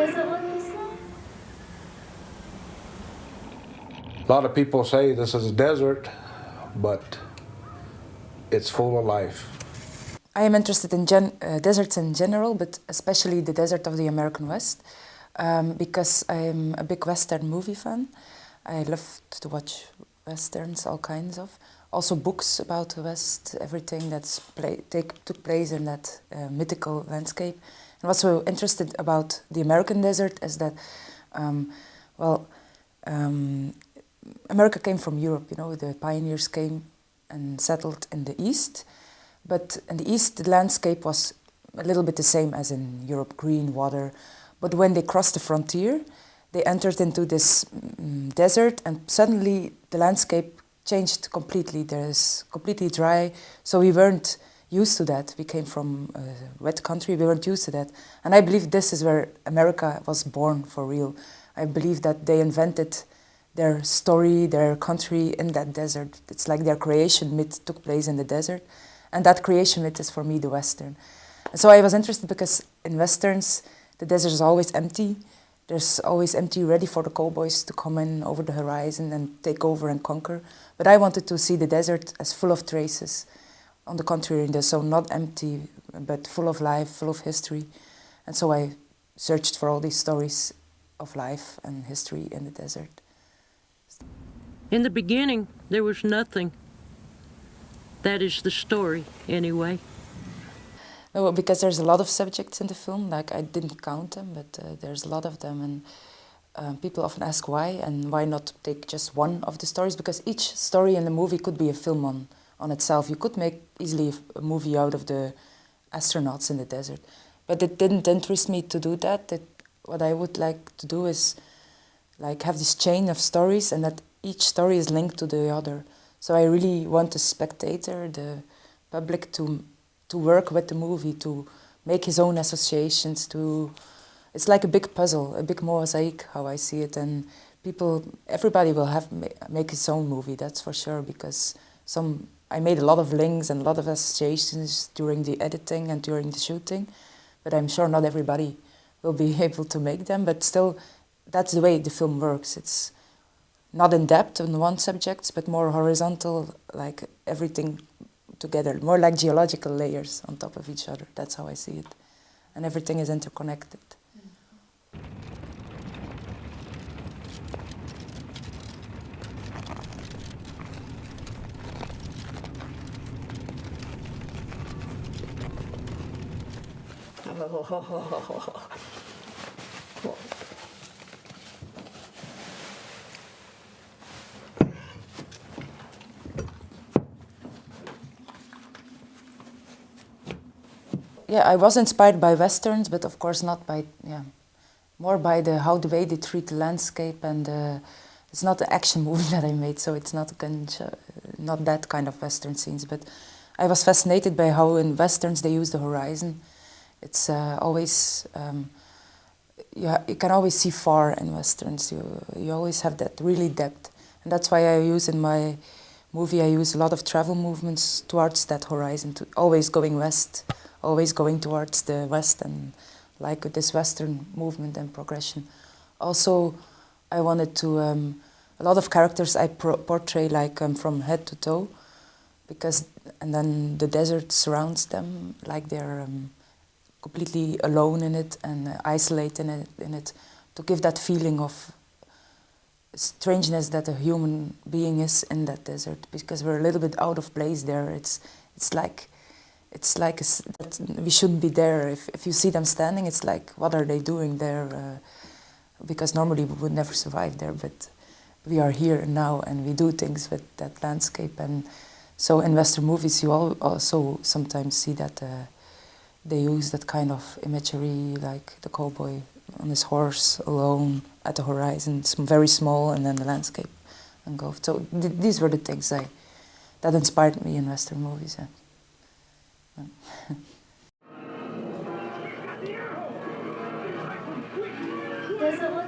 A lot of people say this is a desert, but it's full of life. I am interested in deserts in general, but especially the desert of the American West, because I'm a big Western movie fan. I love to watch Westerns, all kinds of. Also books about the West, everything that's took place in that mythical landscape. And what's so interested about the American desert is that, America came from Europe, you know, the pioneers came and settled in the East. But in the East, the landscape was a little bit the same as in Europe, green, water. But when they crossed the frontier, they entered into this desert, and suddenly the landscape changed completely. There's completely dry, so we weren't used to that. We came from a wet country, we weren't used to that. And I believe this is where America was born for real. I believe that they invented their story, their country in that desert. It's like their creation myth took place in the desert. And that creation myth is for me the Western. And so I was interested because in Westerns, the desert is always empty. There's always empty, ready for the cowboys to come in over the horizon and take over and conquer. But I wanted to see the desert as full of traces. On the contrary, so not empty, but full of life, full of history. And so I searched for all these stories of life and history in the desert. In the beginning, there was nothing. That is the story, anyway. No, because there's a lot of subjects in the film, like I didn't count them, but there's a lot of them. And people often ask why, and why not take just one of the stories, because each story in the movie could be a film on itself. You could make easily a movie out of the astronauts in the desert. But it didn't interest me to do that. What I would like to do is like have this chain of stories, and that each story is linked to the other. So I really want the spectator, the public, to work with the movie, to make his own associations. It's like a big puzzle, a big mosaic, how I see it. And everybody will make his own movie, that's for sure, because I made a lot of links and a lot of associations during the editing and during the shooting, but I'm sure not everybody will be able to make them. But still, that's the way the film works. It's not in depth on one subject, but more horizontal, like everything together, more like geological layers on top of each other. That's how I see it. And everything is interconnected. Yeah, I was inspired by Westerns, but of course not by, more by the way they treat the landscape, and it's not the action movie that I made, so it's not that kind of Western scenes. But I was fascinated by how in Westerns they use the horizon. It's always, you can always see far in Westerns. You always have that really depth. And that's why I use in my movie, I use a lot of travel movements towards that horizon, always going west, always going towards the west, and like this Western movement and progression. Also, I wanted to, a lot of characters I portray like from head to toe, and then the desert surrounds them, like they're completely alone in it and isolated in it, to give that feeling of strangeness that a human being is in that desert, because we're a little bit out of place there. It's like that we shouldn't be there. If you see them standing, it's like, what are they doing there? Because normally we would never survive there, but we are here and now, and we do things with that landscape. And so in Western movies, you also sometimes see that they use that kind of imagery, like the cowboy on his horse alone at the horizon. It's very small, and then the landscape engulfed. So these were the things that inspired me in Western movies. There's a